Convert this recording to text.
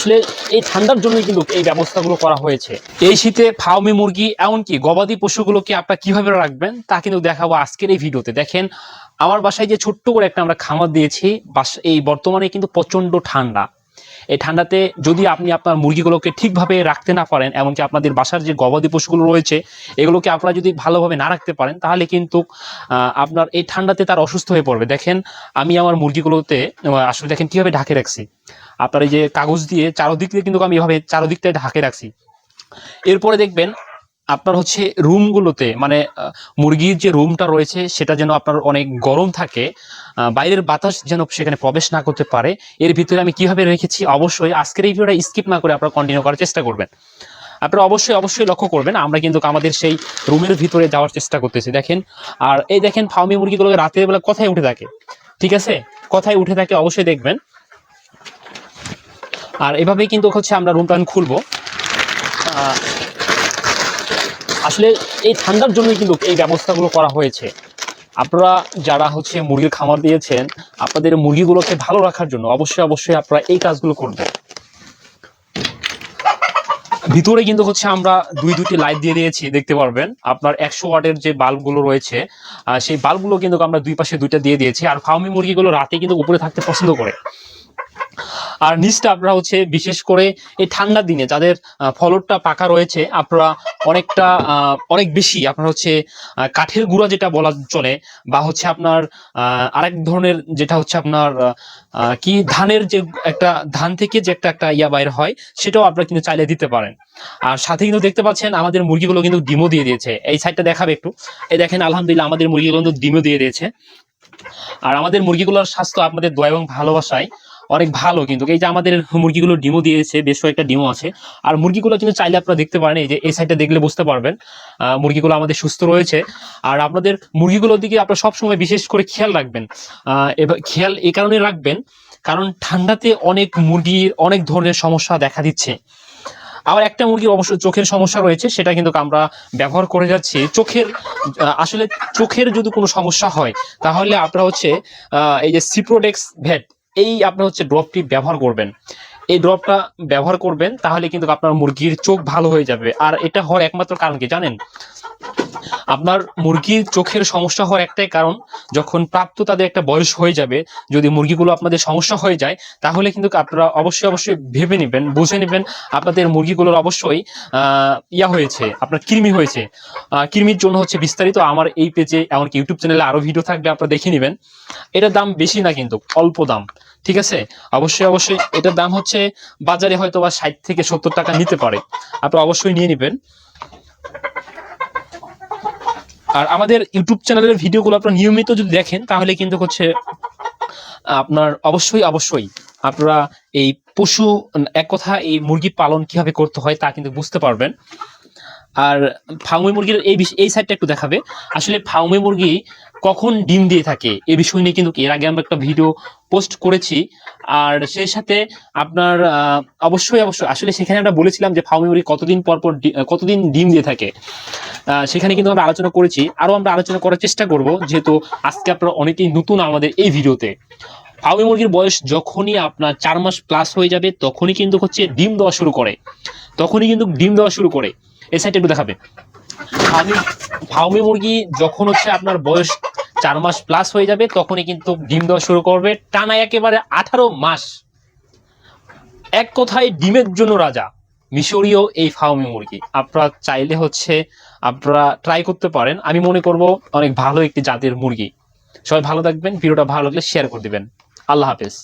আসলে এই ঠান্ডার জন্যই কিন্তু এই ব্যবস্থাগুলো করা হয়েছে। এই শীতে ফার্মি মুরগি এমনকি গবাদি পশুগুলোকে আপনারা কিভাবে রাখবেন তা কিন্তু দেখাবো আজকের এই ভিডিওতে। দেখেন আমার বাসায় যে ছোট্ট করে একটা আমরা খামার দিয়েছি, এই বর্তমানে কিন্তু প্রচন্ড ঠান্ডা। এই ঠান্ডাতে যদি আপনি আপনার মুরগিগুলোকে ঠিকভাবে রাখতে না পারেন, এমনকি আপনাদের বাসার যে গবাদি পশুগুলো রয়েছে এগুলোকে আপনারা যদি ভালোভাবে না রাখতে পারেন, তাহলে কিন্তু আপনার এই ঠান্ডাতে তার অসুস্থ হয়ে পড়বে। দেখেন আমি আমার মুরগিগুলোতে আসলে দেখেন কিভাবে ঢাকে রাখছি। আপনার এই যে কাগজ দিয়ে চারদিক দিয়ে কিন্তু আমি এভাবে চারদিকটায় ঢাকে রাখছি। এরপরে দেখবেন আপনার হচ্ছে রুমগুলোতে, মানে মুরগির যে রুমটা রয়েছে সেটা যেন আপনার অনেক গরম থাকে, বাইরের বাতাস যেন সেখানে প্রবেশ না করতে পারে। এর ভিতরে আমি কিভাবে রেখেছি অবশ্যই আজকের এই ভিডিওটা স্কিপ না করে আপনারা কন্টিনিউ করার চেষ্টা করবেন। আপনারা অবশ্যই লক্ষ্য করবেন আমরা কিন্তু আমাদের সেই রুমের ভিতরে যাওয়ার চেষ্টা করতেছি। দেখেন, আর এই দেখেন ফার্মি মুরগিগুলোকে রাতের বেলা কোথায় উঠে থাকে, ঠিক আছে, কোথায় উঠে থাকে অবশ্যই দেখবেন। আর এভাবেই কিন্তু হচ্ছে আমরা রুমটা খুলবো। আসলে এই ঠান্ডার জন্যই কিন্তু এই ব্যবস্থাগুলো করা হয়েছে। আপনারা যারা হচ্ছে মুরগির খামার দিয়েছেন, আপনাদের মুরগিগুলোকে ভালো রাখার জন্য অবশ্যই আপনারা এই কাজগুলো করবেন। ভিতরে কিন্তু হচ্ছে আমরা দুইটি লাইট দিয়ে দিয়েছি, দেখতে পারবেন আপনার 100 ওয়াটের যে বাল্বগুলো রয়েছে সেই বাল্বগুলো কিন্তু আমরা দুই পাশে দুইটা দিয়ে দিয়েছি। আর ফার্মি মুরগিগুলো রাতে কিন্তু উপরে থাকতে পছন্দ করে। আর নিচটা আপনারা হচ্ছে বিশেষ করে এই ঠান্ডার দিনে যাদের ফলকটা পাকা রয়েছে, আপনারা অনেক বেশি আপনার হচ্ছে কাঠের গুঁড়া যেটা বলা চলে, বা হচ্ছে আপনার আরেক ধরনের যেটা হচ্ছে আপনার কি ধানের যে একটা ধান থেকে যে একটা ইয়া বাইর হয়, সেটাও আপনারা কিন্তু চাইলে দিতে পারেন। আর সাথে কিন্তু দেখতে পাচ্ছেন আমাদের মুরগিগুলো কিন্তু ডিমও দিয়ে দিয়েছে। এই সাইডটা দেখাবে একটু, এই দেখেন আলহামদুলিল্লাহ আমাদের মুরগিগুলো কিন্তু ডিমও দিয়ে দিয়েছে। আর আমাদের মুরগিগুলোর স্বাস্থ্য আপনাদের দয়া এবং ভালোবাসায় অনেক ভালো। কিন্তু এই যে আমাদের মুরগিগুলো ডিমও দিয়েছে, বেশ কয়েকটা ডিমও আছে। আর মুরগিগুলো কিন্তু চাইলে আপনারা দেখতে পারেন, এই যে এই সাইডটা দেখলে বুঝতে পারবেন মুরগিগুলো আমাদের সুস্থ রয়েছে। আর আপনাদের মুরগিগুলোর দিকে আপনারা সবসময় বিশেষ করে খেয়াল রাখবেন। খেয়াল এই কারণে রাখবেন কারণ ঠান্ডাতে অনেক মুরগির অনেক ধরনের সমস্যা দেখা দিচ্ছে। আবার একটা মুরগির অবশ্য চোখের সমস্যা রয়েছে, সেটা কিন্তু আমরা ব্যবহার করে যাচ্ছি। আসলে চোখের যদি কোনো সমস্যা হয় তাহলে আপনারা হচ্ছে এই যে সিপ্রোডেক্স ভেট, এই আপনার হচ্ছে ড্রপটি ব্যবহার করবেন। এই ড্রপটা ব্যবহার করবেন, তাহলে কিন্তু আপনার মুরগির চোখ ভালো হয়ে যাবে। আর এটা হওয়ার একমাত্র কারণ কি জানেন? আপনার মুরগির চোখের সমস্যা হওয়ার একটাই কারণ, যখন প্রাপ্ত তাদের একটা বয়স হয়ে যাবে, যদি মুরগিগুলো আপনাদের সমস্যা হয়ে যায়, তাহলে কিন্তু আপনারা অবশ্যই ভেবে নেবেন, বুঝে নেবেন আপনাদের মুরগিগুলোর অবশ্যই হয়েছে, আপনার কৃমি হয়েছে। কৃমির জন্য হচ্ছে বিস্তারিত আমার এই পেজে এমনকি ইউটিউব চ্যানেলে আরো ভিডিও থাকবে, আপনারা দেখে নেবেন। এটার দাম বেশি না, কিন্তু অল্প দাম, ঠিক আছে। অবশ্যই এটার দাম হচ্ছে বাজারে হয়তো বা 60 থেকে 70 টাকা নিতে পারে, আপনারা অবশ্যই নিয়ে নেবেন। আর আমাদের ইউটিউব চ্যানেলের ভিডিওগুলো আপনারা নিয়মিত যদি দেখেন, তাহলে কিন্তু হচ্ছে আপনার অবশ্যই আপনারা এই পশু, এক কথা এই মুরগি পালন কিভাবে করতে হয় তা কিন্তু বুঝতে পারবেন। আর ফার্মি মুরগির এই সাইডটা একটু দেখাবে। আসলে ফার্মি মুরগি কখন ডিম দিয়ে থাকে এই বিষয় নিয়ে কিন্তু এর আগে আমরা একটা ভিডিও পোস্ট করেছি। আর সেই সাথে আপনার অবশ্যই আসলে সেখানে আমরা বলেছিলাম যে ফার্মি মুরগি কতদিন ডিম দিয়ে থাকে, সেখানে কিন্তু আমরা আলোচনা করেছি। আরো আমরা আলোচনা করার চেষ্টা করব, যেহেতু আজকে আপনারা অনেকেই নতুন আমাদের এই ভিডিওতে। ফার্মি মুরগির বয়স যখনই আপনার 4 মাস প্লাস হয়ে যাবে, তখনই কিন্তু হচ্ছে ডিম দেওয়া শুরু করে। এই সাইডে একটু দেখাবে। ফার্মি মুরগি যখন হচ্ছে আপনার বয়স 4 মাস প্লাস হয়ে যাবে, তখনই কিন্তু ডিম দেওয়া শুরু করবে, টানা একেবারে 18 মাস। এক কথায় ডিমের জন্য রাজা মিশরীয় এই ফার্মি মুরগি। আপনারা চাইলে হচ্ছে আপনারা ট্রাই করতে পারেন। আমি মনে করব অনেক ভালো একটি জাতের মুরগি। সবাই ভালো থাকবেন, ভিডিওটা ভালো লাগলে শেয়ার করে দিবেন। আল্লাহ হাফেজ।